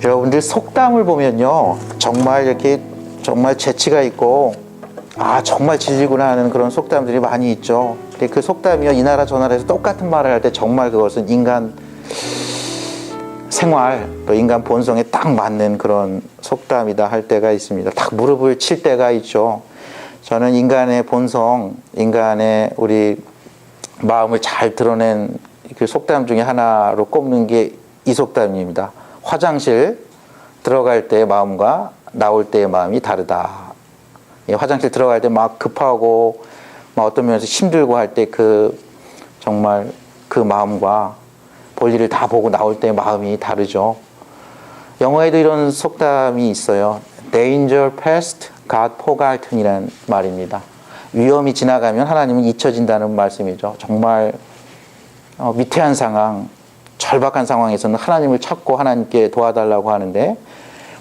여러분들 속담을 보면요, 정말 이렇게 정말 재치가 있고 정말 진리구나 하는 그런 속담들이 많이 있죠. 근데 그 속담이요, 이 나라 저 나라에서 똑같은 말을 할 때 정말 그것은 인간 생활 또 인간 본성에 딱 맞는 그런 속담이다 할 때가 있습니다. 딱 무릎을 칠 때가 있죠. 저는 인간의 본성, 인간의 우리 마음을 잘 드러낸 그 속담 중에 하나로 꼽는 게 이 속담입니다. 화장실 들어갈 때의 마음과 나올 때의 마음이 다르다. 화장실 들어갈 때 막 급하고 막 어떤 면에서 힘들고 할 때 정말 그 마음과 볼일을 다 보고 나올 때의 마음이 다르죠. 영어에도 이런 속담이 있어요. Danger past, God forgotten 이라는 말입니다. 위험이 지나가면 하나님은 잊혀진다는 말씀이죠. 정말 위태한 상황, 절박한 상황에서는 하나님을 찾고 하나님께 도와달라고 하는데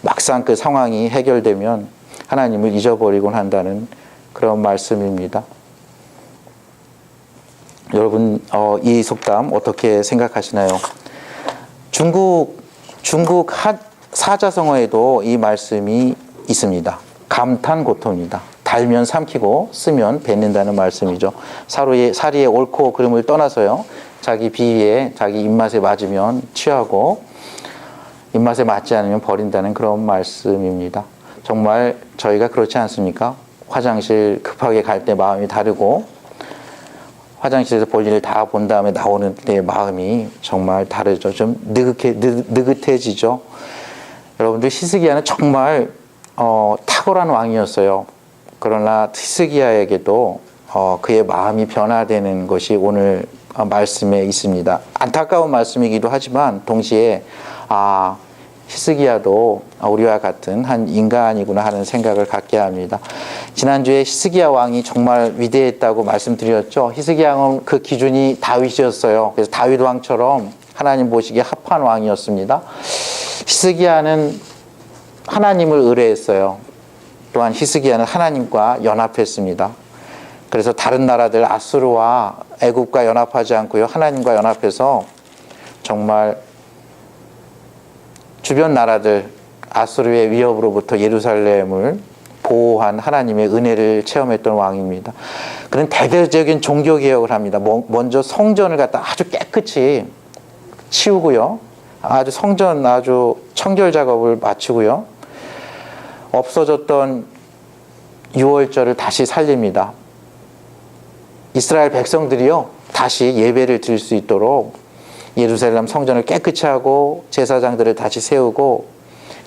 막상 그 상황이 해결되면 하나님을 잊어버리곤 한다는 그런 말씀입니다. 여러분, 이 속담 어떻게 생각하시나요? 중국 사자성어에도 이 말씀이 있습니다. 감탄고토입니다. 달면 삼키고 쓰면 뱉는다는 말씀이죠. 사리의 옳고 그름을 떠나서요, 자기 비위에 자기 입맛에 맞으면 취하고 입맛에 맞지 않으면 버린다는 그런 말씀입니다. 정말 저희가 그렇지 않습니까? 화장실 급하게 갈 때 마음이 다르고 화장실에서 볼일을 다 본 다음에 나오는 때 마음이 정말 다르죠. 좀 느긋해지죠. 여러분들, 히스기야는 정말 탁월한 왕이었어요. 그러나 히스기야에게도 그의 마음이 변화되는 것이 오늘 말씀에 있습니다. 안타까운 말씀이기도 하지만 동시에 히스기야도 우리와 같은 한 인간이구나 하는 생각을 갖게 합니다. 지난주에 히스기야 왕이 정말 위대했다고 말씀드렸죠. 히스기야 왕은 그 기준이 다윗이었어요. 그래서 다윗 왕처럼 하나님 보시기에 합한 왕이었습니다. 히스기야는 하나님을 의뢰했어요. 또한 히스기야는 하나님과 연합했습니다. 그래서 다른 나라들 아수르와 애굽과 연합하지 않고요, 하나님과 연합해서 정말 주변 나라들 아수르의 위협으로부터 예루살렘을 보호한 하나님의 은혜를 체험했던 왕입니다. 그는 대대적인 종교개혁을 합니다. 먼저 성전을 갖다 아주 깨끗이 치우고요, 성전 청결 작업을 마치고요, 없어졌던 유월절을 다시 살립니다. 이스라엘 백성들이요, 다시 예배를 드릴 수 있도록 예루살렘 성전을 깨끗이 하고 제사장들을 다시 세우고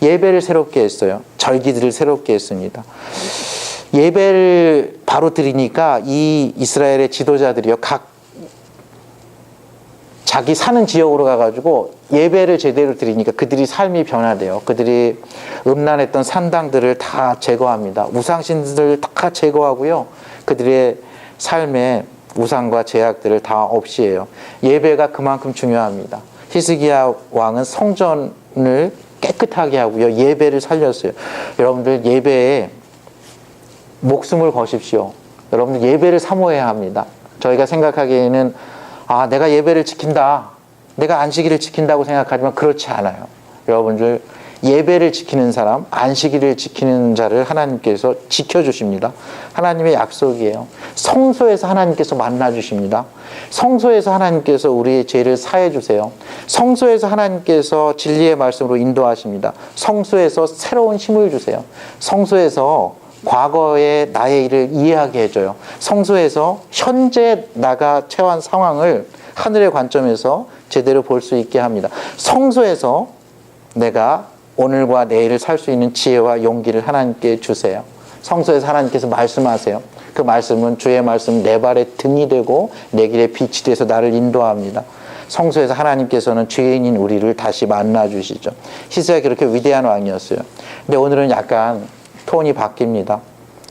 예배를 새롭게 했어요. 절기들을 새롭게 했습니다. 예배를 바로 드리니까 이 이스라엘의 지도자들이요, 각 자기 사는 지역으로 가가지고 예배를 제대로 드리니까 그들이 삶이 변화돼요. 그들이 음란했던 산당들을 다 제거합니다. 우상신들을 다 제거하고요, 그들의 삶에 우상과 제약들을 다 없이 해요. 예배가 그만큼 중요합니다. 히스기야 왕은 성전을 깨끗하게 하고요, 예배를 살렸어요. 여러분들, 예배에 목숨을 거십시오. 여러분들, 예배를 사모해야 합니다. 저희가 생각하기에는 내가 예배를 지킨다, 내가 안식일을 지킨다고 생각하지만 그렇지 않아요. 여러분들, 예배를 지키는 사람, 안식일을 지키는 자를 하나님께서 지켜주십니다. 하나님의 약속이에요. 성소에서 하나님께서 만나주십니다. 성소에서 하나님께서 우리의 죄를 사해 주세요. 성소에서 하나님께서 진리의 말씀으로 인도하십니다. 성소에서 새로운 힘을 주세요. 성소에서 과거의 나의 일을 이해하게 해줘요. 성소에서 현재 나가 처한 상황을 하늘의 관점에서 제대로 볼 수 있게 합니다. 성소에서 내가 오늘과 내일을 살 수 있는 지혜와 용기를 하나님께 주세요. 성소에서 하나님께서 말씀하세요. 그 말씀은 주의 말씀 내 발의 등이 되고 내 길의 빛이 돼서 나를 인도합니다. 성소에서 하나님께서는 죄인인 우리를 다시 만나주시죠. 히스기야가 그렇게 위대한 왕이었어요. 근데 오늘은 약간 톤이 바뀝니다.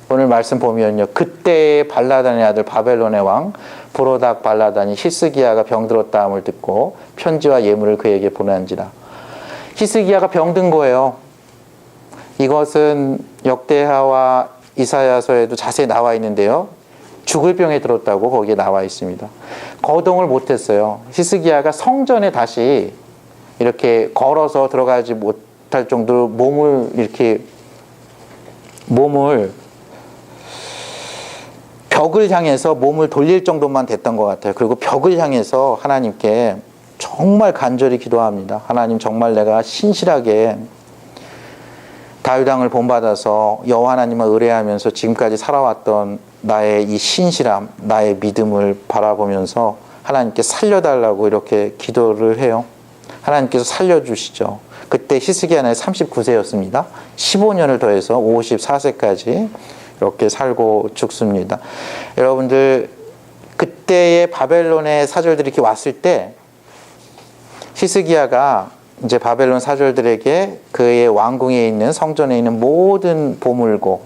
오늘 말씀 보면요, 그때 발라단의 아들 바벨론의 왕 브로닥 발라단이 히스기야가 병들었다 함을 듣고 편지와 예물을 그에게 보낸지라. 히스기야가 병든 거예요. 이것은 역대하와 이사야서에도 자세히 나와 있는데요, 죽을 병에 들었다고 거기에 나와 있습니다. 거동을 못했어요. 히스기야가 성전에 다시 이렇게 걸어서 들어가지 못할 정도로 몸을 벽을 향해서 몸을 돌릴 정도만 됐던 것 같아요. 그리고 벽을 향해서 하나님께 정말 간절히 기도합니다. 하나님, 정말 내가 신실하게 다윗 왕을 본받아서 여호와 하나님을 의뢰하면서 지금까지 살아왔던 나의 이 신실함, 나의 믿음을 바라보면서 하나님께 살려달라고 이렇게 기도를 해요. 하나님께서 살려주시죠. 그때 히스기야 나이 39세였습니다. 15년을 더해서 54세까지 이렇게 살고 죽습니다. 여러분들, 그때의 바벨론의 사절들이 이렇게 왔을 때 히스기야가 이제 바벨론 사절들에게 그의 왕궁에 있는 성전에 있는 모든 보물고,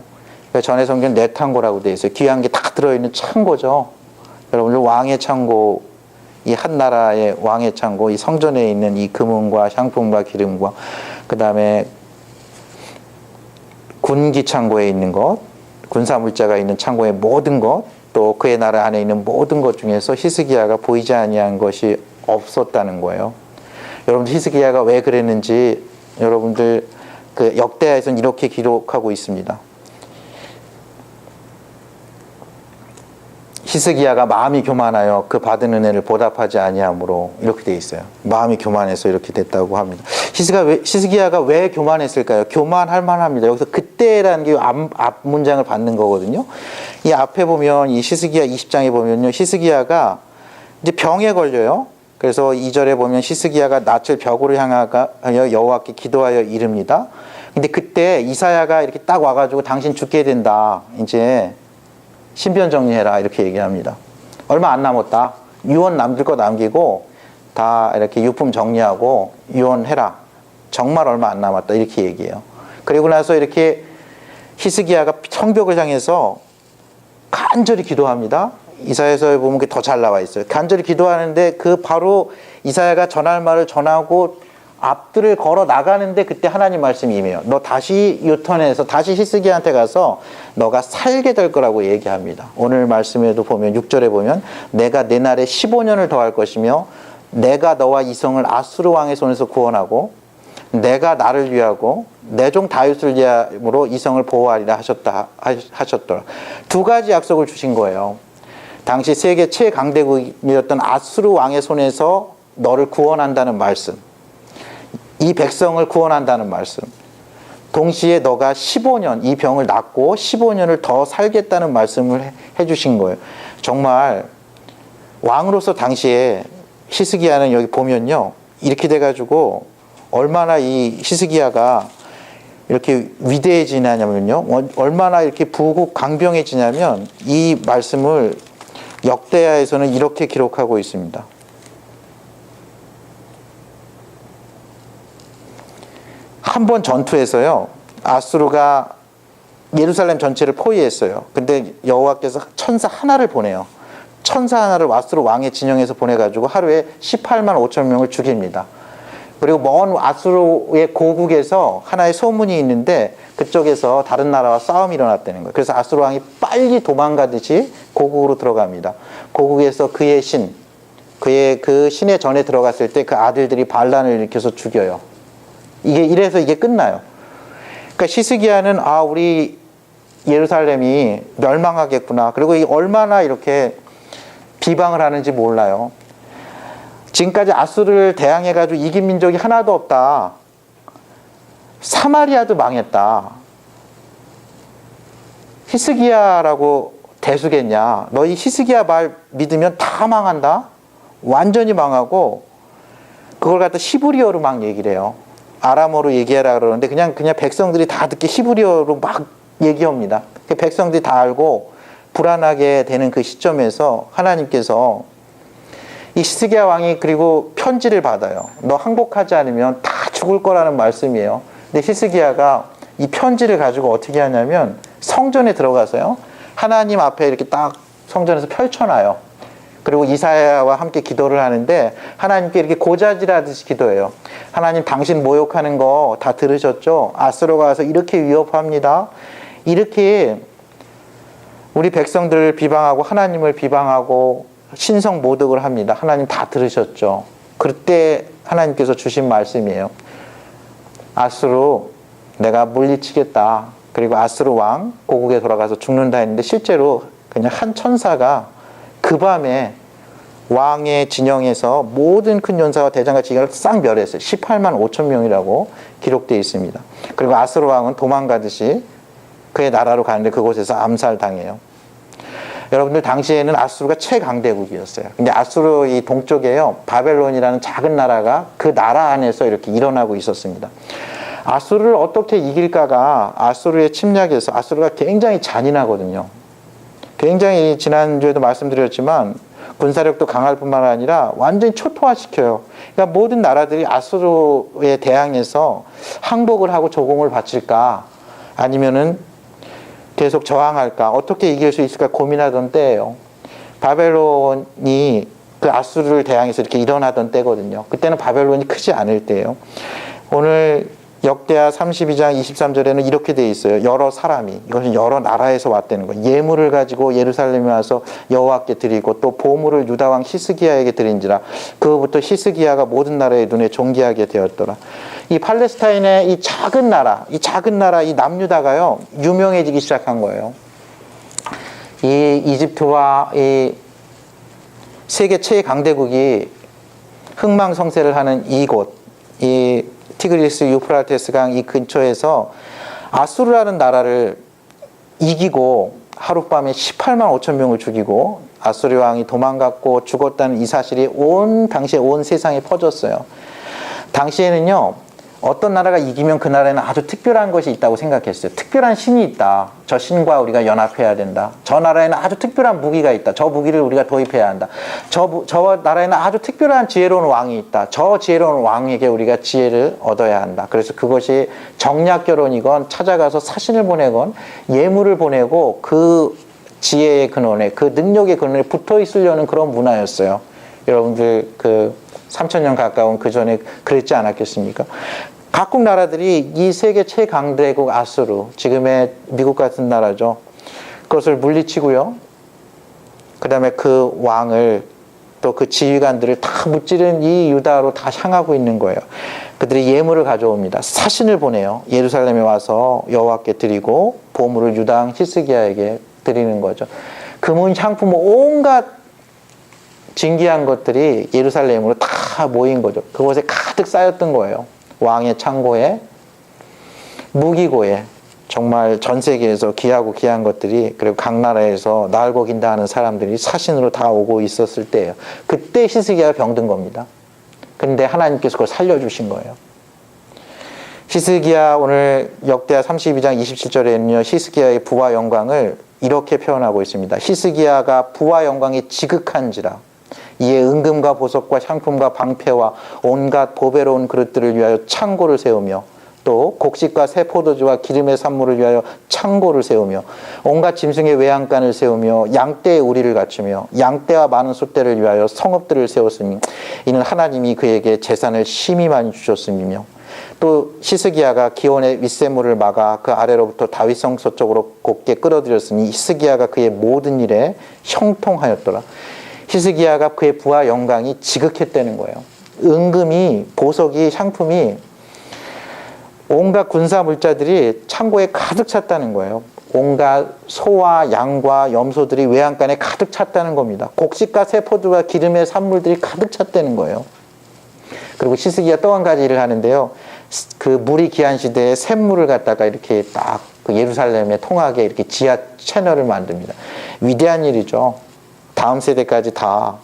전에 성경 내탄고라고 되어 있어요. 귀한 게 다 들어있는 창고죠. 여러분들, 왕의 창고, 이 한 나라의 왕의 창고, 이 성전에 있는 이 금은과 향품과 기름과 그 다음에 군기 창고에 있는 것, 군사물자가 있는 창고의 모든 것, 또 그의 나라 안에 있는 모든 것 중에서 히스기야가 보이지 아니한 것이 없었다는 거예요. 여러분들, 히스기야가 왜 그랬는지 여러분들 그 역대하에서는 이렇게 기록하고 있습니다. 히스기야가 마음이 교만하여 그 받은 은혜를 보답하지 아니함으로, 이렇게 돼 있어요. 마음이 교만해서 이렇게 됐다고 합니다. 히스기야가 왜 교만했을까요? 교만할 만합니다. 여기서 그때라는 게 앞 문장을 받는 거거든요. 이 앞에 보면, 이 히스기야 20장에 보면요, 히스기야가 이제 병에 걸려요. 그래서 2절에 보면 히스기야가 낯을 벽으로 향하여 여호와께 기도하여 이릅니다. 근데 그때 이사야가 이렇게 딱 와가지고 당신 죽게 된다, 이제 신변 정리해라, 이렇게 얘기합니다. 얼마 안 남았다. 유언 남길 거 남기고 다 이렇게 유품 정리하고 유언해라. 정말 얼마 안 남았다, 이렇게 얘기해요. 그리고 나서 이렇게 히스기야가 성벽을 향해서 간절히 기도합니다. 이사야서에 보면 그게 더 잘 나와 있어요. 간절히 기도하는데 그 바로 이사야가 전할 말을 전하고 앞들을 걸어 나가는데 그때 하나님 말씀이 임해요. 너 다시 유턴해서 다시 히스기야한테 가서 너가 살게 될 거라고 얘기합니다. 오늘 말씀에도 보면 6절에 보면 내가 내 날에 15년을 더할 것이며 내가 너와 이성을 아수르 왕의 손에서 구원하고 내가 나를 위하고 내 종 다윗을 위함으로 이성을 보호하리라 하셨더라. 두 가지 약속을 주신 거예요. 당시 세계 최강대국이었던 아수르 왕의 손에서 너를 구원한다는 말씀, 이 백성을 구원한다는 말씀, 동시에 너가 15년 이 병을 낫고 15년을 더 살겠다는 말씀을 해주신 거예요. 정말 왕으로서 당시에 히스기야는 여기 보면요, 이렇게 돼가지고 얼마나 이 히스기야가 이렇게 위대해지냐면요, 얼마나 이렇게 부국 강병해지냐면 이 말씀을 역대하에서는 이렇게 기록하고 있습니다. 한 번 전투에서요, 아수르가 예루살렘 전체를 포위했어요. 근데 여호와께서 천사 하나를 보내요. 천사 하나를 아수르 왕의 진영에서 보내가지고 하루에 18만 5천 명을 죽입니다. 그리고 먼 아수르의 고국에서 하나의 소문이 있는데 그쪽에서 다른 나라와 싸움이 일어났다는 거예요. 그래서 아수르 왕이 빨리 도망가듯이 고국으로 들어갑니다. 고국에서 그의 신, 그의 그 신의 전에 들어갔을 때 그 아들들이 반란을 일으켜서 죽여요. 이래서 이게 끝나요. 그러니까 히스기야는 우리 예루살렘이 멸망하겠구나. 그리고 얼마나 이렇게 비방을 하는지 몰라요. 지금까지 아수르를 대항해가지고 이긴 민족이 하나도 없다. 사마리아도 망했다. 히스기야라고 대수겠냐. 너희 히스기야 말 믿으면 다 망한다. 완전히 망하고 그걸 갖다 히브리어로 막 얘기를 해요. 아람어로 얘기하라 그러는데 그냥 백성들이 다 듣기 히브리어로 막 얘기합니다. 백성들이 다 알고 불안하게 되는 그 시점에서 하나님께서 이 히스기야 왕이 그리고 편지를 받아요. 너 항복하지 않으면 다 죽을 거라는 말씀이에요. 근데 히스기야가 이 편지를 가지고 어떻게 하냐면 성전에 들어가서요, 하나님 앞에 이렇게 딱 성전에서 펼쳐놔요. 그리고 이사야와 함께 기도를 하는데 하나님께 이렇게 고자질하듯이 기도해요. 하나님, 당신 모욕하는 거 다 들으셨죠? 아수르가 와서 이렇게 위협합니다. 이렇게 우리 백성들을 비방하고 하나님을 비방하고 신성 모독을 합니다. 하나님 다 들으셨죠? 그때 하나님께서 주신 말씀이에요. 아수르 내가 물리치겠다. 그리고 아수르 왕 고국에 돌아가서 죽는다 했는데 실제로 그냥 한 천사가 그 밤에 왕의 진영에서 모든 큰 연사와 대장과 지휘관을 싹 멸했어요. 18만 5천 명이라고 기록되어 있습니다. 그리고 아수르 왕은 도망가듯이 그의 나라로 가는데 그곳에서 암살당해요. 여러분들 당시에는 아수르가 최강대국이었어요. 근데 아수르 이 동쪽에요, 바벨론이라는 작은 나라가 그 나라 안에서 이렇게 일어나고 있었습니다. 아수르를 어떻게 이길까가 아수르의 침략에서 아수르가 굉장히 잔인하거든요. 굉장히 지난주에도 말씀드렸지만 군사력도 강할 뿐만 아니라 완전히 초토화시켜요. 그러니까 모든 나라들이 아수르에 대항해서 항복을 하고 조공을 바칠까 아니면은 계속 저항할까 어떻게 이길 수 있을까 고민하던 때예요. 바벨론이 그 아수르를 대항해서 이렇게 일어나던 때거든요. 그때는 바벨론이 크지 않을 때예요. 오늘 역대하 32장 23절에는 이렇게 되어 있어요. 여러 사람이, 이것은 여러 나라에서 왔다는 거예요. 예물을 가지고 예루살렘에 와서 여호와께 드리고 또 보물을 유다 왕 히스기야에게 드린지라 그로부터 히스기야가 모든 나라의 눈에 존귀하게 되었더라. 이 팔레스타인의 이 작은 나라, 이 남유다가요 유명해지기 시작한 거예요. 이 이집트와 이 세계 최강대국이 흥망성쇠를 하는 이곳, 이 티그리스 유프라테스 강 이 근처에서 아수르라는 나라를 이기고 하룻밤에 18만 5천 명을 죽이고 아수르 왕이 도망갔고 죽었다는 이 사실이 당시에 온 세상에 퍼졌어요. 당시에는요, 어떤 나라가 이기면 그 나라에는 아주 특별한 것이 있다고 생각했어요. 특별한 신이 있다. 저 신과 우리가 연합해야 된다. 저 나라에는 아주 특별한 무기가 있다. 저 무기를 우리가 도입해야 한다. 저 나라에는 아주 특별한 지혜로운 왕이 있다. 저 지혜로운 왕에게 우리가 지혜를 얻어야 한다. 그래서 그것이 정략 결혼이건 찾아가서 사신을 보내건 예물을 보내고 그 지혜의 근원에, 그 능력의 근원에 붙어 있으려는 그런 문화였어요. 여러분들 그 3,000년 가까운 그 전에 그랬지 않았겠습니까? 각국 나라들이 이 세계 최강대국 아수르, 지금의 미국 같은 나라죠. 그것을 물리치고요. 그 다음에 그 왕을 또 그 지휘관들을 다 무찌른 이 유다로 다 향하고 있는 거예요. 그들이 예물을 가져옵니다. 사신을 보내요. 예루살렘에 와서 여호와께 드리고 보물을 유다 왕 히스기야에게 드리는 거죠. 금은 향품 온갖 진귀한 것들이 예루살렘으로 다 모인 거죠. 그곳에 가득 쌓였던 거예요. 왕의 창고에, 무기고에, 정말 전 세계에서 귀하고 귀한 것들이, 그리고 각 나라에서 날고 긴다 하는 사람들이 사신으로 다 오고 있었을 때예요. 그때 히스기야가 병든 겁니다. 근데 하나님께서 그걸 살려주신 거예요. 히스기야, 오늘 역대하 32장 27절에는요 히스기야의 부와 영광을 이렇게 표현하고 있습니다. 히스기야가 부와 영광이 지극한지라 이에 은금과 보석과 향품과 방패와 온갖 보배로운 그릇들을 위하여 창고를 세우며 또 곡식과 새 포도주와 기름의 산물을 위하여 창고를 세우며 온갖 짐승의 외양간을 세우며 양떼의 우리를 갖추며 양떼와 많은 숫대를 위하여 성읍들을 세웠으니 이는 하나님이 그에게 재산을 심히 많이 주셨음이며 또 히스기야가 기온의 윗샘물을 막아 그 아래로부터 다윗성 서쪽으로 곱게 끌어들였으니 히스기야가 그의 모든 일에 형통하였더라. 히스기야가 그의 부와 영광이 지극했다는 거예요. 은금이, 보석이, 향품이 온갖 군사 물자들이 창고에 가득 찼다는 거예요. 온갖 소와 양과 염소들이 외양간에 가득 찼다는 겁니다. 곡식과 세포들과 기름의 산물들이 가득 찼다는 거예요. 그리고 히스기야 또 한 가지 일을 하는데요. 그 물이 귀한 시대에 샘물을 갖다가 이렇게 딱 그 예루살렘에 통하게 이렇게 지하 채널을 만듭니다. 위대한 일이죠. 다음 세대까지 다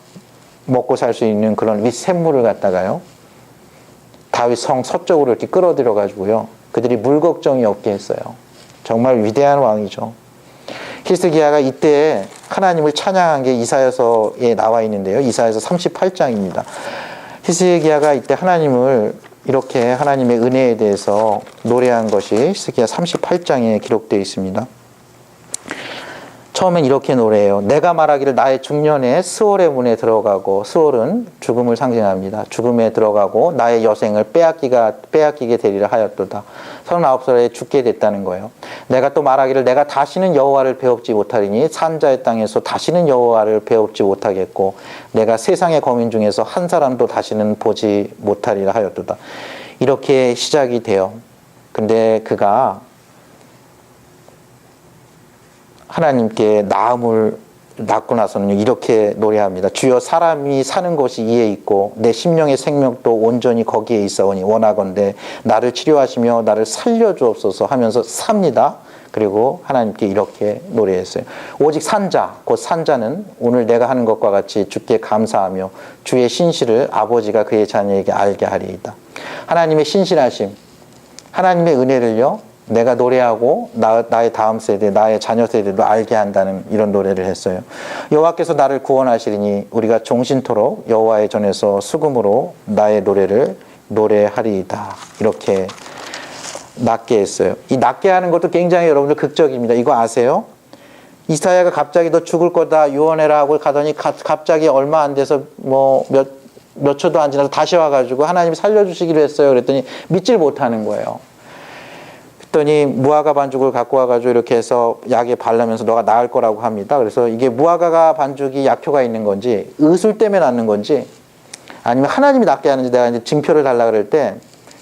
먹고 살 수 있는 그런 윗샘물을 갖다가요. 다윗 성 서쪽으로 이렇게 끌어들여 가지고요. 그들이 물 걱정이 없게 했어요. 정말 위대한 왕이죠. 히스기야가 이때 하나님을 찬양한 게 이사야서에 나와 있는데요. 이사야서 38장입니다. 히스기야가 이때 하나님을 이렇게 하나님의 은혜에 대해서 노래한 것이 히스기야 38장에 기록되어 있습니다. 처음엔 이렇게 노래해요. 내가 말하기를 나의 중년에 스월의 문에 들어가고, 스월은 죽음을 상징합니다. 죽음에 들어가고 나의 여생을 빼앗기게 되리라 하였도다. 39살에 죽게 됐다는 거예요. 내가 또 말하기를 내가 다시는 여호와를 배웁지 못하리니 산자의 땅에서 다시는 여호와를 배웁지 못하겠고 내가 세상의 거민 중에서 한 사람도 다시는 보지 못하리라 하였도다. 이렇게 시작이 돼요. 근데 그가 하나님께 나음을 낳고 나서는 이렇게 노래합니다. 주여 사람이 사는 것이 이에 있고 내 심령의 생명도 온전히 거기에 있사오니 원하건대 나를 치료하시며 나를 살려주옵소서 하면서 삽니다. 그리고 하나님께 이렇게 노래했어요. 오직 산자, 곧 산자는 오늘 내가 하는 것과 같이 주께 감사하며 주의 신실을 아버지가 그의 자녀에게 알게 하리이다. 하나님의 신실하심, 하나님의 은혜를요 내가 노래하고 나의 다음 세대, 나의 자녀 세대도 알게 한다는 이런 노래를 했어요. 여호와께서 나를 구원하시리니 우리가 종신토록 여호와의 전에서 수금으로 나의 노래를 노래하리이다. 이렇게 낫게 했어요. 이 낫게 하는 것도 굉장히 여러분들 극적입니다. 이거 아세요? 이사야가 갑자기 너 죽을 거다 유언해라 하고 가더니 갑자기 얼마 안 돼서 몇 초도 안 지나서 다시 와가지고 하나님이 살려주시기로 했어요. 그랬더니 믿질 못하는 거예요. 그랬더니 무화과 반죽을 갖고 와가지고 이렇게 해서 약에 바르면서 너가 나을 거라고 합니다. 그래서 이게 무화과 반죽이 약효가 있는 건지 의술 때문에 낫는 건지 아니면 하나님이 낫게 하는지 내가 이제 증표를 달라 그럴 때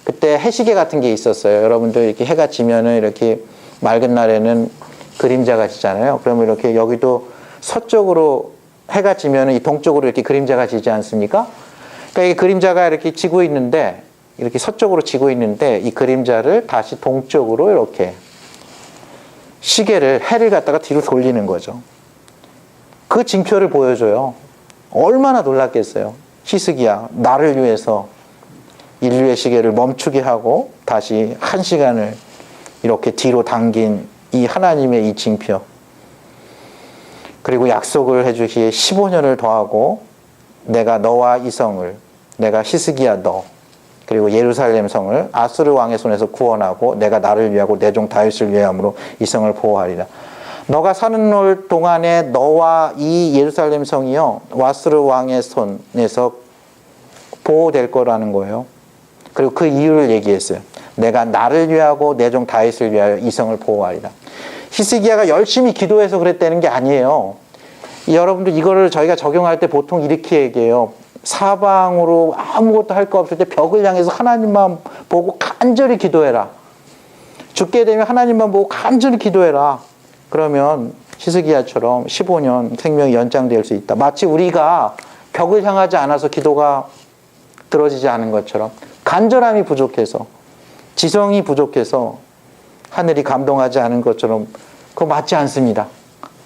그때 해시계 같은 게 있었어요. 여러분들 이렇게 해가 지면은 이렇게 맑은 날에는 그림자가 지잖아요. 그러면 이렇게 여기도 서쪽으로 해가 지면은 이 동쪽으로 이렇게 그림자가 지지 않습니까? 그러니까 이 그림자가 이렇게 지고 있는데 이렇게 서쪽으로 지고 있는데 이 그림자를 다시 동쪽으로 이렇게 시계를 해를 갖다가 뒤로 돌리는 거죠. 그 징표를 보여줘요. 얼마나 놀랐겠어요. 히스기야 나를 위해서 인류의 시계를 멈추게 하고 다시 1시간을 이렇게 뒤로 당긴 이 하나님의 이 징표, 그리고 약속을 해주기에 15년을 더하고 내가 너와 이 성을, 내가 히스기야 너 그리고 예루살렘 성을 아수르 왕의 손에서 구원하고 내가 나를 위하고 내 종 다윗을 위함으로 이 성을 보호하리라. 너가 사는 날 동안에 너와 이 예루살렘 성이요 아수르 왕의 손에서 보호될 거라는 거예요. 그리고 그 이유를 얘기했어요. 내가 나를 위하고 내 종 다윗을 위하여 이 성을 보호하리라. 히스기야가 열심히 기도해서 그랬다는 게 아니에요. 여러분들 이거를 저희가 적용할 때 보통 이렇게 얘기해요. 사방으로 아무것도 할 거 없을 때 벽을 향해서 하나님만 보고 간절히 기도해라. 죽게 되면 하나님만 보고 간절히 기도해라. 그러면 히스기야처럼 15년 생명이 연장될 수 있다. 마치 우리가 벽을 향하지 않아서 기도가 들어지지 않은 것처럼 간절함이 부족해서 지성이 부족해서 하늘이 감동하지 않은 것처럼 그거 맞지 않습니다.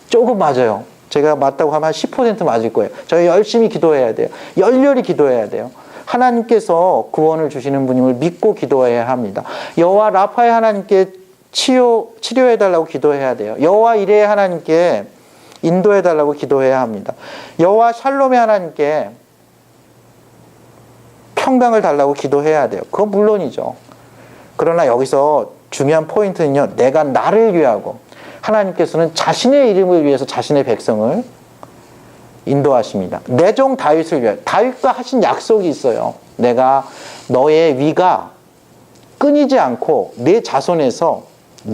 조금 맞아요. 제가 맞다고 하면 한 10% 맞을 거예요. 저희 열심히 기도해야 돼요. 열렬히 기도해야 돼요. 하나님께서 구원을 주시는 분임을 믿고 기도해야 합니다. 여호와 라파의 하나님께 치료해달라고 기도해야 돼요. 여호와 이레의 하나님께 인도해달라고 기도해야 합니다. 여호와 샬롬의 하나님께 평강을 달라고 기도해야 돼요. 그건 물론이죠. 그러나 여기서 중요한 포인트는요. 내가 나를 위하고 하나님께서는 자신의 이름을 위해서 자신의 백성을 인도하십니다. 내 종 다윗을 위하여 다윗과 하신 약속이 있어요. 내가 너의 위가 끊이지 않고 내 자손에서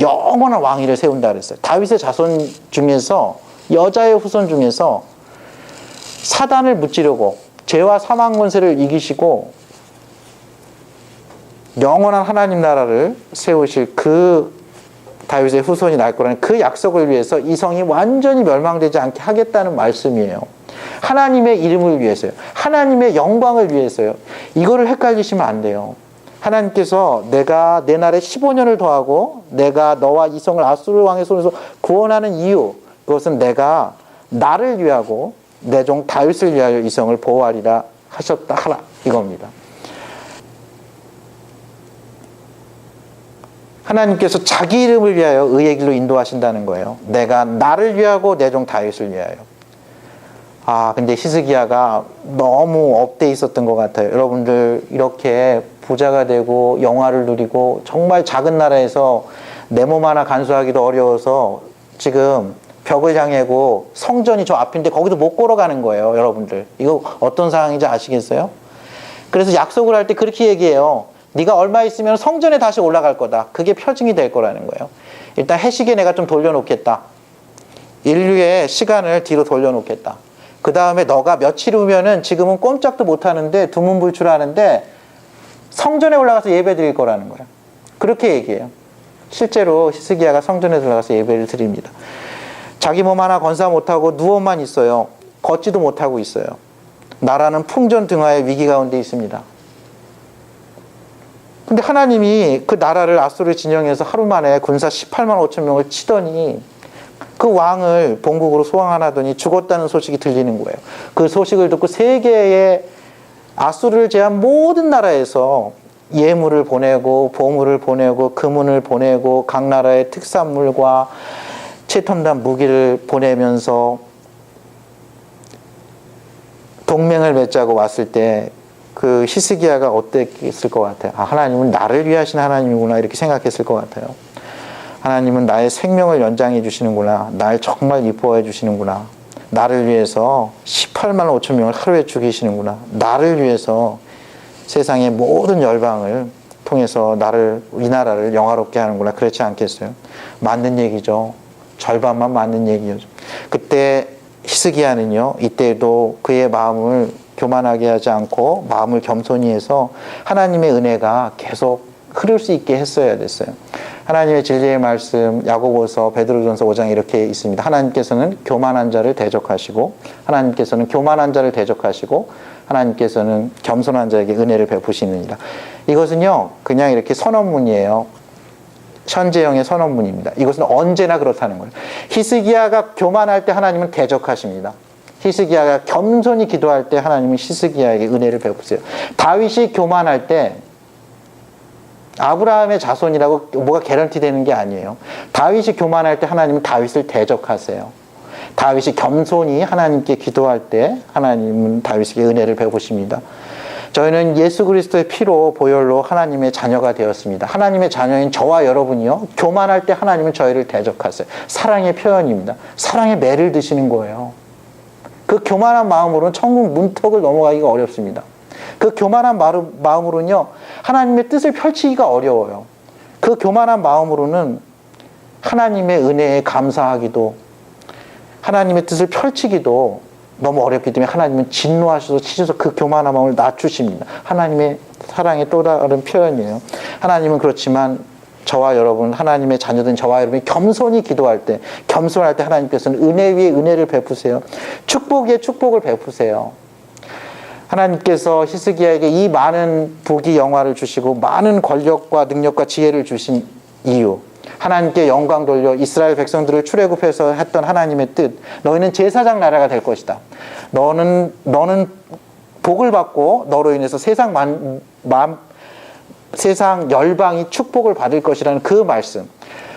영원한 왕위를 세운다 그랬어요. 다윗의 자손 중에서 여자의 후손 중에서 사단을 무찌르고 죄와 사망 권세를 이기시고 영원한 하나님 나라를 세우실 그 다윗의 후손이 날 거라는 그 약속을 위해서 이 성이 완전히 멸망되지 않게 하겠다는 말씀이에요. 하나님의 이름을 위해서요. 하나님의 영광을 위해서요. 이거를 헷갈리시면 안 돼요. 하나님께서 내가 내 날에 15년을 더하고 내가 너와 이 성을 아수르 왕의 손에서 구원하는 이유, 그것은 내가 나를 위하고 내 종 다윗을 위하여 이 성을 보호하리라 하셨다 하라 이겁니다. 하나님께서 자기 이름을 위하여 의의 길로 인도하신다는 거예요. 내가 나를 위하고 내 종 다윗을 위하여. 근데 히스기야가 너무 업돼 있었던 것 같아요. 여러분들 이렇게 부자가 되고 영화를 누리고 정말 작은 나라에서 내 몸 하나 간수하기도 어려워서 지금 벽을 향하고 성전이 저 앞인데 거기도 못 걸어가는 거예요, 여러분들. 이거 어떤 상황인지 아시겠어요? 그래서 약속을 할 때 그렇게 얘기해요. 네가 얼마 있으면 성전에 다시 올라갈 거다. 그게 표징이 될 거라는 거예요. 일단 해시계 내가 좀 돌려놓겠다. 인류의 시간을 뒤로 돌려놓겠다. 그 다음에 너가 며칠 후면은 지금은 꼼짝도 못하는데 두문불출하는데 성전에 올라가서 예배 드릴 거라는 거예요. 그렇게 얘기해요. 실제로 히스기야가 성전에 들어가서 예배를 드립니다. 자기 몸 하나 건사 못하고 누워만 있어요. 걷지도 못하고 있어요. 나라는 풍전등화의 위기 가운데 있습니다. 근데 하나님이 그 나라를 아수르 진영에서 하루 만에 군사 18만 5천 명을 치더니 그 왕을 본국으로 소환하더니 죽었다는 소식이 들리는 거예요. 그 소식을 듣고 세계의 아수르를 제한 모든 나라에서 예물을 보내고 보물을 보내고 금은을 보내고 각 나라의 특산물과 최첨단 무기를 보내면서 동맹을 맺자고 왔을 때 그 히스기야가 어땠을 것 같아요? 아, 하나님은 나를 위하신 하나님이구나 이렇게 생각했을 것 같아요. 하나님은 나의 생명을 연장해 주시는구나. 날 정말 이뻐해 주시는구나. 나를 위해서 18만 5천 명을 하루에 죽이시는구나. 나를 위해서 세상의 모든 열방을 통해서 이 나라를 영화롭게 하는구나. 그렇지 않겠어요? 맞는 얘기죠. 절반만 맞는 얘기죠. 그때 히스기야는요, 이때도 그의 마음을 교만하게 하지 않고 마음을 겸손히 해서 하나님의 은혜가 계속 흐를 수 있게 했어야 됐어요. 하나님의 진리의 말씀 야고보서 베드로전서 5장에 이렇게 있습니다. 하나님께서는 교만한 자를 대적하시고 하나님께서는 교만한 자를 대적하시고 하나님께서는 겸손한 자에게 은혜를 베푸시느니라. 이것은요 그냥 이렇게 선언문이에요. 현재형의 선언문입니다. 이것은 언제나 그렇다는 거예요. 히스기야가 교만할 때 하나님은 대적하십니다. 히스기야가 겸손히 기도할 때 하나님은 히스기야에게 은혜를 베푸세요. 다윗이 교만할 때 아브라함의 자손이라고 뭐가 개런티 되는 게 아니에요. 다윗이 교만할 때 하나님은 다윗을 대적하세요. 다윗이 겸손히 하나님께 기도할 때 하나님은 다윗에게 은혜를 베푸십니다. 저희는 예수 그리스도의 피로 보혈로 하나님의 자녀가 되었습니다. 하나님의 자녀인 저와 여러분이요 교만할 때 하나님은 저희를 대적하세요. 사랑의 표현입니다. 사랑의 매를 드시는 거예요. 그 교만한 마음으로는 천국 문턱을 넘어가기가 어렵습니다. 그 교만한 마음으로는요 하나님의 뜻을 펼치기가 어려워요. 그 교만한 마음으로는 하나님의 은혜에 감사하기도 하나님의 뜻을 펼치기도 너무 어렵기 때문에 하나님은 진노하셔서 치셔서 그 교만한 마음을 낮추십니다. 하나님의 사랑의 또 다른 표현이에요. 하나님은 그렇지만 저와 여러분, 하나님의 자녀된 저와 여러분이 겸손히 기도할 때, 겸손할 때 하나님께서는 은혜 위에 은혜를 베푸세요. 축복 위에 축복을 베푸세요. 하나님께서 히스기야에게 이 많은 부귀 영화를 주시고 많은 권력과 능력과 지혜를 주신 이유, 하나님께 영광 돌려 이스라엘 백성들을 출애굽해서 했던 하나님의 뜻, 너희는 제사장 나라가 될 것이다. 너는 복을 받고 너로 인해서 세상 열방이 축복을 받을 것이라는 그 말씀,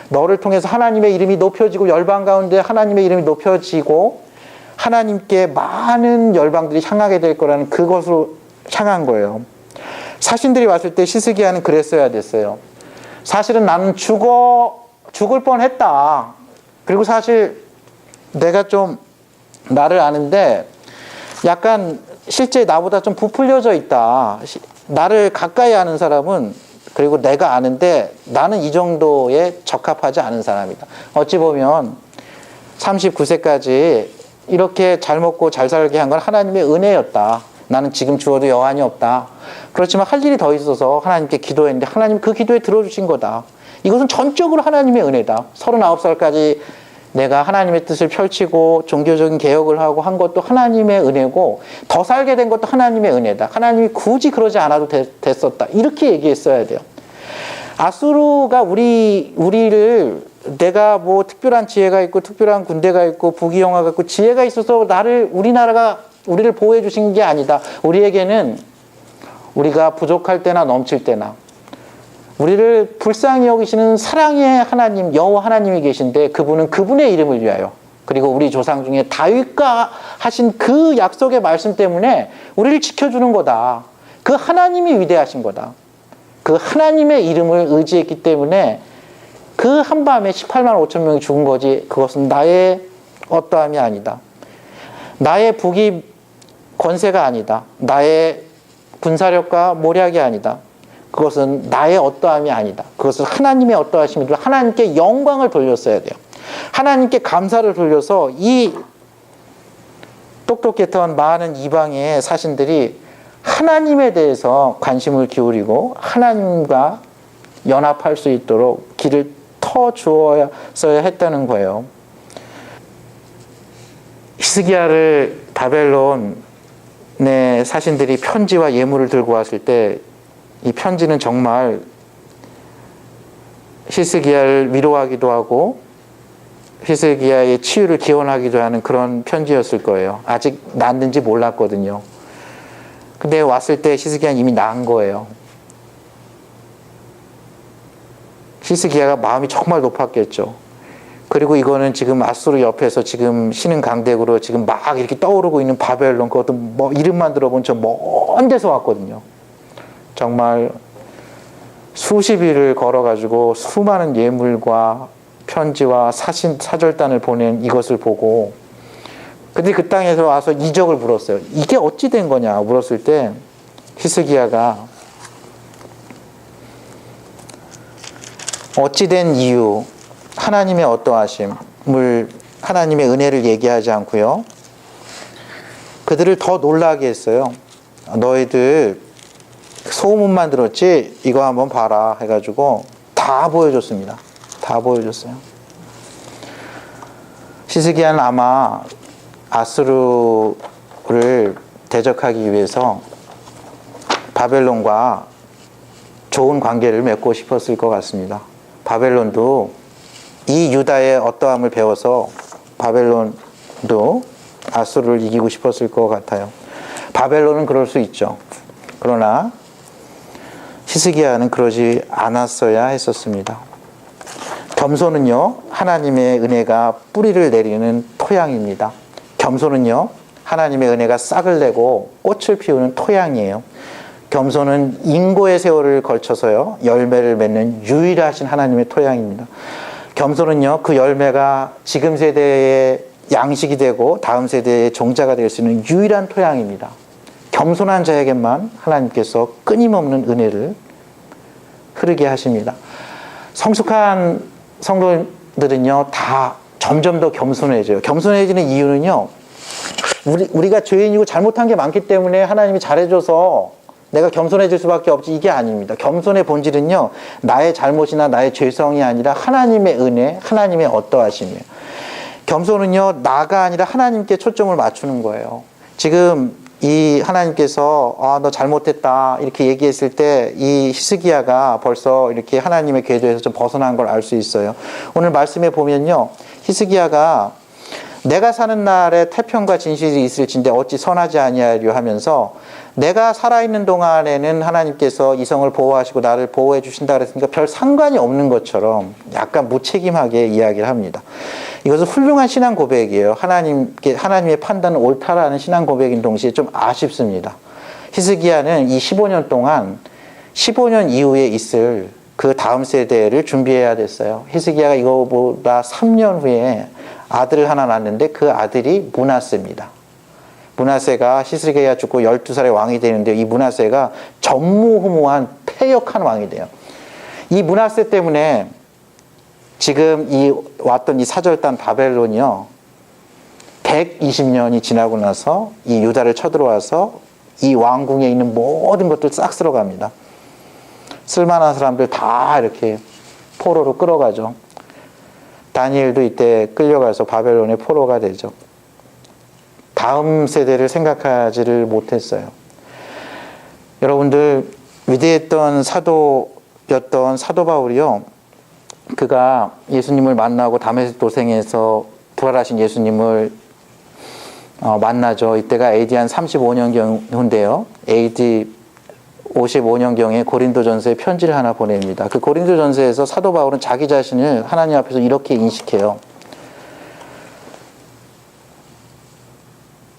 너를 통해서 하나님의 이름이 높여지고 열방 가운데 하나님의 이름이 높여지고 하나님께 많은 열방들이 향하게 될 거라는 그것으로 향한 거예요. 사신들이 왔을 때 히스기야는 그랬어야 됐어요. 사실은 나는 죽을 뻔했다. 그리고 사실 내가 좀 나를 아는데 약간 실제 나보다 좀 부풀려져 있다. 나를 가까이 아는 사람은 그리고 내가 아는데 나는 이 정도에 적합하지 않은 사람이다. 어찌 보면 39세까지 이렇게 잘 먹고 잘 살게 한 건 하나님의 은혜였다. 나는 지금 주어도 여한이 없다. 그렇지만 할 일이 더 있어서 하나님께 기도했는데 하나님 그 기도에 들어주신 거다. 이것은 전적으로 하나님의 은혜다. 39살까지 내가 하나님의 뜻을 펼치고 종교적인 개혁을 하고 한 것도 하나님의 은혜고 더 살게 된 것도 하나님의 은혜다. 하나님이 굳이 그러지 않아도 됐었다. 이렇게 얘기했어야 돼요. 아수르가 우리를 내가 뭐 특별한 지혜가 있고 특별한 군대가 있고 부귀영화가 있고 지혜가 있어서 우리를 보호해 주신 게 아니다. 우리에게는 우리가 부족할 때나 넘칠 때나 우리를 불쌍히 여기시는 사랑의 하나님, 여호와 하나님이 계신데 그분은 그분의 이름을 위하여 그리고 우리 조상 중에 다윗과 하신 그 약속의 말씀 때문에 우리를 지켜주는 거다. 그 하나님이 위대하신 거다. 그 하나님의 이름을 의지했기 때문에 그 한밤에 18만 5천 명이 죽은 거지 그것은 나의 어떠함이 아니다. 나의 북이 권세가 아니다. 나의 군사력과 모략이 아니다. 그것은 나의 어떠함이 아니다. 그것은 하나님의 어떠하심이라 하나님께 영광을 돌렸어야 돼요. 하나님께 감사를 돌려서 이 똑똑했던 많은 이방의 사신들이 하나님에 대해서 관심을 기울이고 하나님과 연합할 수 있도록 길을 터주어야 했다는 거예요. 히스기야를 바벨론의 사신들이 편지와 예물을 들고 왔을 때 이 편지는 정말 히스기야를 위로하기도 하고 히스기야의 치유를 기원하기도 하는 그런 편지였을 거예요. 아직 낫는지 몰랐거든요. 근데 왔을 때 히스기야는 이미 나은 거예요. 히스기야가 마음이 정말 높았겠죠. 그리고 이거는 지금 아수르 옆에서 지금 신흥 강대국으로 지금 막 이렇게 떠오르고 있는 바벨론, 그것도 뭐 이름만 들어본 저 먼 데서 왔거든요. 정말 수십 일을 걸어가지고 수많은 예물과 편지와 사절단을 보낸 이것을 보고, 근데 그 땅에서 와서 이적을 물었어요. 이게 어찌 된 거냐 물었을 때 히스기야가 어찌 된 이유, 하나님의 어떠하심을, 하나님의 은혜를 얘기하지 않고요. 그들을 더 놀라게 했어요. 너희들 소문만 들었지 이거 한번 봐라 해가지고 다 보여줬습니다. 다 보여줬어요. 히스기야는 아마 아수르를 대적하기 위해서 바벨론과 좋은 관계를 맺고 싶었을 것 같습니다. 바벨론도 이 유다의 어떠함을 배워서 바벨론도 아수르를 이기고 싶었을 것 같아요. 바벨론은 그럴 수 있죠. 그러나 히스기야는 그러지 않았어야 했었습니다. 겸손은요, 하나님의 은혜가 뿌리를 내리는 토양입니다. 겸손은요, 하나님의 은혜가 싹을 내고 꽃을 피우는 토양이에요. 겸손은 인고의 세월을 걸쳐서요, 열매를 맺는 유일하신 하나님의 토양입니다. 겸손은요, 그 열매가 지금 세대의 양식이 되고 다음 세대의 종자가 될 수 있는 유일한 토양입니다. 겸손한 자에게만 하나님께서 끊임없는 은혜를 흐르게 하십니다. 성숙한 성도들은요, 다 점점 더 겸손해져요. 겸손해지는 이유는요, 우리가 죄인이고 잘못한 게 많기 때문에 하나님이 잘해줘서 내가 겸손해질 수밖에 없지, 이게 아닙니다. 겸손의 본질은요, 나의 잘못이나 나의 죄성이 아니라 하나님의 은혜, 하나님의 어떠하심이에요. 겸손은요, 나가 아니라 하나님께 초점을 맞추는 거예요. 지금 이 하나님께서 너 잘못했다 이렇게 얘기했을 때 이 히스기야가 벌써 이렇게 하나님의 궤도에서 좀 벗어난 걸 알 수 있어요. 오늘 말씀에 보면요, 히스기야가 내가 사는 날에 태평과 진실이 있을진데 어찌 선하지 아니하려 하면서, 내가 살아있는 동안에는 하나님께서 이성을 보호하시고 나를 보호해 주신다 그랬으니까 별 상관이 없는 것처럼 약간 무책임하게 이야기를 합니다. 이것은 훌륭한 신앙 고백이에요. 하나님의 판단은 옳다라는 신앙 고백인 동시에 좀 아쉽습니다. 히스기야는 이 15년 동안 15년 이후에 있을 그 다음 세대를 준비해야 됐어요. 히스기야가 이거보다 3년 후에 아들을 하나 낳았는데 그 아들이 므낫세입니다. 므낫세가 히스기야가 죽고 12살의 왕이 되는데, 이 므낫세가 전무후무한 패역한 왕이 돼요. 이 므낫세 때문에 지금 왔던 이 사절단 바벨론이요, 120년이 지나고 나서 이 유다를 쳐들어와서 이 왕궁에 있는 모든 것들 싹 쓸어갑니다. 쓸만한 사람들 다 이렇게 포로로 끌어가죠. 다니엘도 이때 끌려가서 바벨론의 포로가 되죠. 다음 세대를 생각하지를 못했어요. 여러분들, 위대했던 사도였던 사도 바울이요, 그가 예수님을 만나고 다메섹 도생에서 부활하신 예수님을 만나죠. 이때가 AD 한 35년경인데요. AD 55년경에 고린도전서에 편지를 하나 보냅니다. 그 고린도전서에서 사도 바울은 자기 자신을 하나님 앞에서 이렇게 인식해요.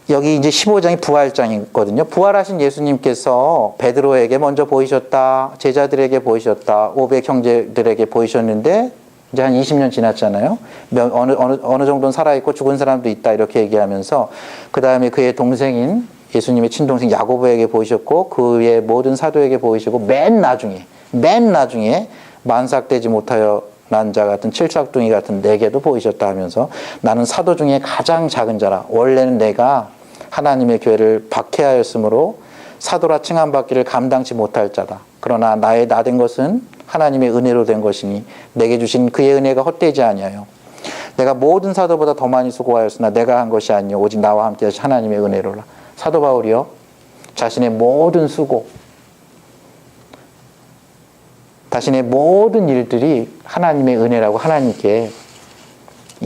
여기 이제 15장이 부활장이거든요. 부활하신 예수님께서 베드로에게 먼저 보이셨다, 제자들에게 보이셨다, 500 형제들에게 보이셨는데 이제 한 20년 지났잖아요. 어느 정도는 살아있고 죽은 사람도 있다 이렇게 얘기하면서 그 다음에 그의 동생인 예수님의 친동생 야고보에게 보이셨고 그의 모든 사도에게 보이시고 맨 나중에 만삭되지 못하여 난 자 같은 칠삭둥이 같은 내게도 보이셨다 하면서 나는 사도 중에 가장 작은 자라. 원래는 내가 하나님의 교회를 박해하였으므로 사도라 칭함받기를 감당치 못할 자다. 그러나 나의 나된 것은 하나님의 은혜로 된 것이니 내게 주신 그의 은혜가 헛되지 아니하여 내가 모든 사도보다 더 많이 수고하였으나 내가 한 것이 아니요 오직 나와 함께 하신 하나님의 은혜로라. 사도 바울이요 자신의 모든 수고 자신의 모든 일들이 하나님의 은혜라고 하나님께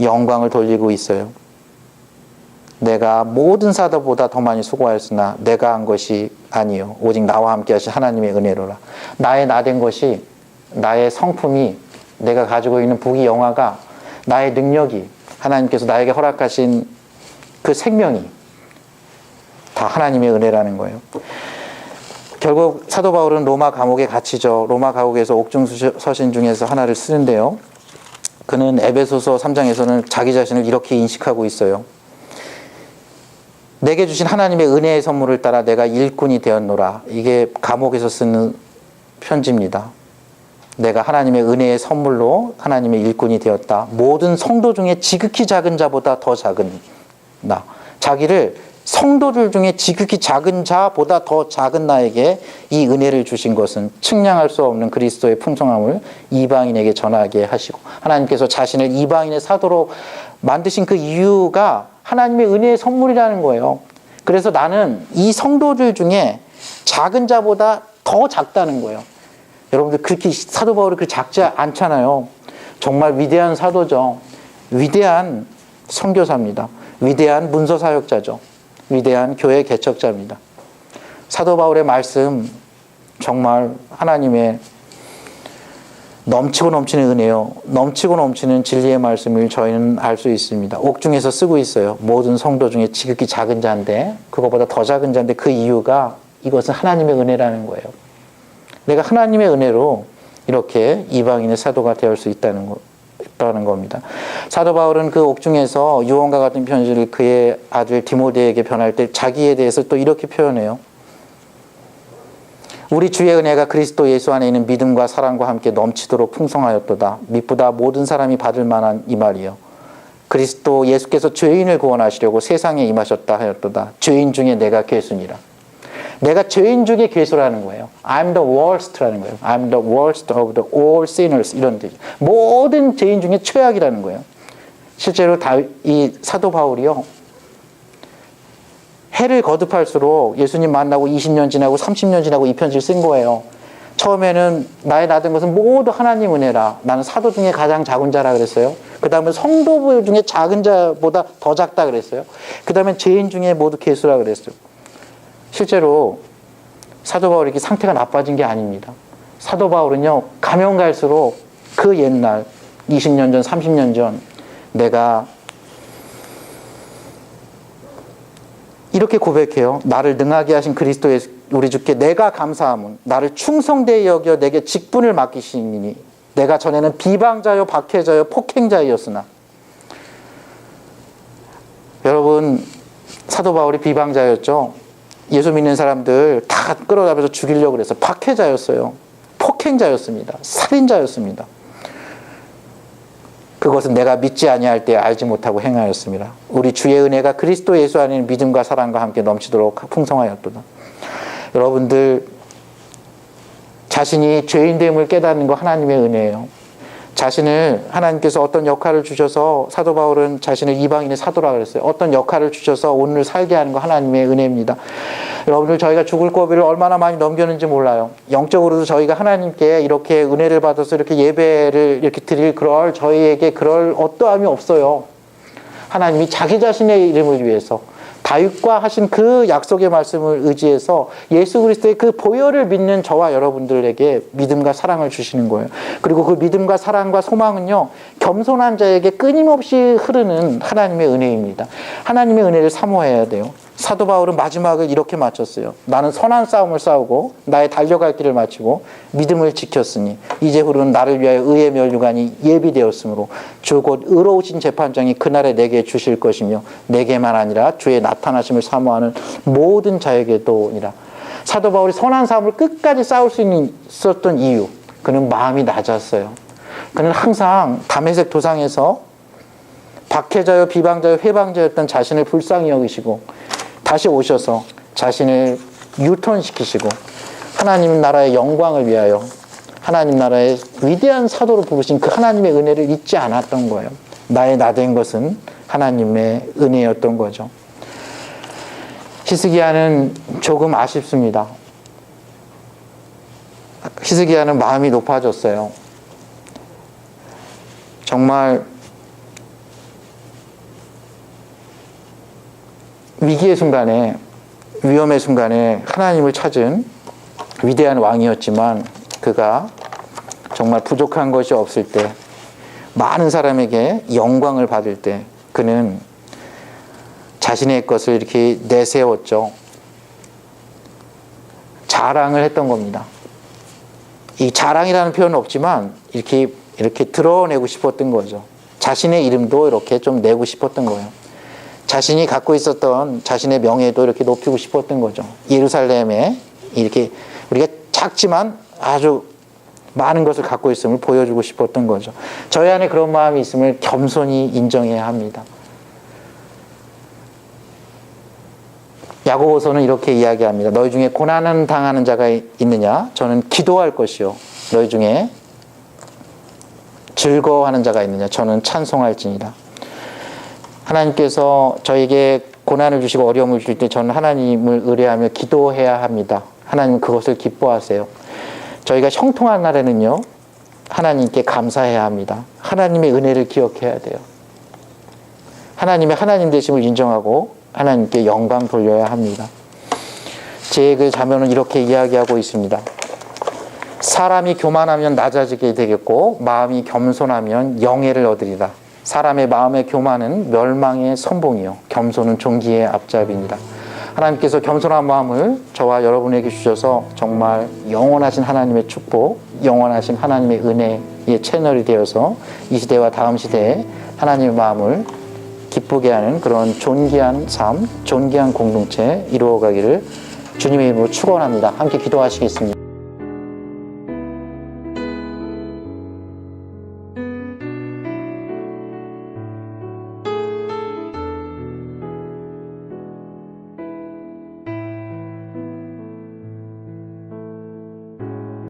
영광을 돌리고 있어요. 내가 모든 사도보다 더 많이 수고하였으나 내가 한 것이 아니요 오직 나와 함께 하신 하나님의 은혜로라. 나의 나된 것이 나의 성품이 내가 가지고 있는 부귀 영화가 나의 능력이 하나님께서 나에게 허락하신 그 생명이 다 하나님의 은혜라는 거예요. 결국 사도 바울은 로마 감옥에 갇히죠. 로마 감옥에서 옥중서신 중에서 하나를 쓰는데요. 그는 에베소서 3장에서는 자기 자신을 이렇게 인식하고 있어요. 내게 주신 하나님의 은혜의 선물을 따라 내가 일꾼이 되었노라. 이게 감옥에서 쓰는 편지입니다. 내가 하나님의 은혜의 선물로 하나님의 일꾼이 되었다. 모든 성도 중에 지극히 작은 자보다 더 작은 나. 자기를 성도들 중에 지극히 작은 자보다 더 작은 나에게 이 은혜를 주신 것은 측량할 수 없는 그리스도의 풍성함을 이방인에게 전하게 하시고 하나님께서 자신을 이방인의 사도로 만드신 그 이유가 하나님의 은혜의 선물이라는 거예요. 그래서 나는 이 성도들 중에 작은 자보다 더 작다는 거예요. 여러분들 그렇게 사도 바울이 그렇게 작지 않잖아요. 정말 위대한 사도죠. 위대한 선교사입니다. 위대한 문서 사역자죠. 위대한 교회 개척자입니다. 사도 바울의 말씀 정말 하나님의 넘치고 넘치는 은혜요. 넘치고 넘치는 진리의 말씀을 저희는 알 수 있습니다. 옥중에서 쓰고 있어요. 모든 성도 중에 지극히 작은 자인데 그거보다 더 작은 자인데 그 이유가 이것은 하나님의 은혜라는 거예요. 내가 하나님의 은혜로 이렇게 이방인의 사도가 될 수 있다는 겁니다. 사도 바울은 그 옥중에서 유언과 같은 편지를 그의 아들 디모데에게 변할 때 자기에 대해서 또 이렇게 표현해요. 우리 주의 은혜가 그리스도 예수 안에 있는 믿음과 사랑과 함께 넘치도록 풍성하였도다. 믿보다 모든 사람이 받을 만한 이 말이요. 그리스도 예수께서 죄인을 구원하시려고 세상에 임하셨다 하였도다. 죄인 중에 내가 괴순이라. 내가 죄인 중에 괴수라는 거예요. I'm the worst라는 거예요. I'm the worst of the all sinners 이런 뜻이죠. 모든 죄인 중에 최악이라는 거예요. 실제로 이 사도 바울이요. 해를 거듭할수록 예수님 만나고 20년 지나고 30년 지나고 이 편지를 쓴 거예요. 처음에는 나의 나된 것은 모두 하나님 은혜라. 나는 사도 중에 가장 작은 자라 그랬어요. 그 다음에 성도 중에 작은 자보다 더 작다 그랬어요. 그 다음에 죄인 중에 모두 괴수라 그랬어요. 실제로 사도 바울이 이렇게 상태가 나빠진 게 아닙니다. 사도 바울은요, 가면 갈수록 그 옛날 20년 전, 30년 전 내가 이렇게 고백해요. 나를 능하게 하신 그리스도의 우리 주께 내가 감사함은 나를 충성되이 여겨 내게 직분을 맡기시니 내가 전에는 비방자요, 박해자요, 폭행자이었으나 여러분 사도 바울이 비방자였죠. 예수 믿는 사람들 다 끌어잡아서 죽이려고 그랬어요. 박해자였어요. 폭행자였습니다. 살인자였습니다. 그것은 내가 믿지 아니할 때 알지 못하고 행하였습니다. 우리 주의 은혜가 그리스도 예수 안에 있는 믿음과 사랑과 함께 넘치도록 풍성하였도다. 여러분들 자신이 죄인됨을 깨닫는 거 하나님의 은혜예요. 자신을 하나님께서 어떤 역할을 주셔서 사도 바울은 자신을 이방인의 사도라 그랬어요. 어떤 역할을 주셔서 오늘 살게 하는 거 하나님의 은혜입니다. 여러분들 저희가 죽을 고비를 얼마나 많이 넘겼는지 몰라요. 영적으로도 저희가 하나님께 이렇게 은혜를 받아서 이렇게 예배를 이렇게 드릴 저희에게 그럴 어떠함이 없어요. 하나님이 자기 자신의 이름을 위해서 다윗과 하신 그 약속의 말씀을 의지해서 예수 그리스도의 그 보혈을 믿는 저와 여러분들에게 믿음과 사랑을 주시는 거예요. 그리고 그 믿음과 사랑과 소망은요, 겸손한 자에게 끊임없이 흐르는 하나님의 은혜입니다. 하나님의 은혜를 사모해야 돼요. 사도 바울은 마지막을 이렇게 마쳤어요. 나는 선한 싸움을 싸우고 나의 달려갈 길을 마치고 믿음을 지켰으니 이제 후로는 나를 위하여 의의 면류관이 예비되었으므로 주 곧 의로우신 재판장이 그날에 내게 주실 것이며 내게만 아니라 주의 나타나심을 사모하는 모든 자에게도니라. 사도 바울이 선한 싸움을 끝까지 싸울 수 있었던 이유, 그는 마음이 낮았어요. 그는 항상 다메섹 도상에서 박해자요 비방자요 회방자였던 자신을 불쌍히 여기시고 다시 오셔서 자신을 유턴시키시고 하나님 나라의 영광을 위하여 하나님 나라의 위대한 사도로 부르신 그 하나님의 은혜를 잊지 않았던 거예요. 나의 나된 것은 하나님의 은혜였던 거죠. 히스기야는 조금 아쉽습니다. 히스기야는 마음이 높아졌어요. 정말 위기의 순간에, 위험의 순간에 하나님을 찾은 위대한 왕이었지만 그가 정말 부족한 것이 없을 때, 많은 사람에게 영광을 받을 때 그는 자신의 것을 이렇게 내세웠죠. 자랑을 했던 겁니다. 이 자랑이라는 표현은 없지만 이렇게 드러내고 싶었던 거죠. 자신의 이름도 이렇게 좀 내고 싶었던 거예요. 자신이 갖고 있었던 자신의 명예도 이렇게 높이고 싶었던 거죠. 예루살렘에 이렇게 우리가 작지만 아주 많은 것을 갖고 있음을 보여주고 싶었던 거죠. 저희 안에 그런 마음이 있음을 겸손히 인정해야 합니다. 야고보서는 이렇게 이야기합니다. 너희 중에 고난을 당하는 자가 있느냐? 저는 기도할 것이요. 너희 중에 즐거워하는 자가 있느냐? 저는 찬송할지니라. 하나님께서 저에게 고난을 주시고 어려움을 주실 때 저는 하나님을 의뢰하며 기도해야 합니다. 하나님은 그것을 기뻐하세요. 저희가 형통한 날에는요, 하나님께 감사해야 합니다. 하나님의 은혜를 기억해야 돼요. 하나님의 하나님 되심을 인정하고 하나님께 영광 돌려야 합니다. 제 그 자면은 이렇게 이야기하고 있습니다. 사람이 교만하면 낮아지게 되겠고 마음이 겸손하면 영예를 얻으리라. 사람의 마음의 교만은 멸망의 선봉이요 겸손은 존귀의 앞잡이니라. 하나님께서 겸손한 마음을 저와 여러분에게 주셔서 정말 영원하신 하나님의 축복, 영원하신 하나님의 은혜의 채널이 되어서 이 시대와 다음 시대에 하나님의 마음을 기쁘게 하는 그런 존귀한 삶, 존귀한 공동체 이루어가기를 주님의 이름으로 축원합니다. 함께 기도하시겠습니다.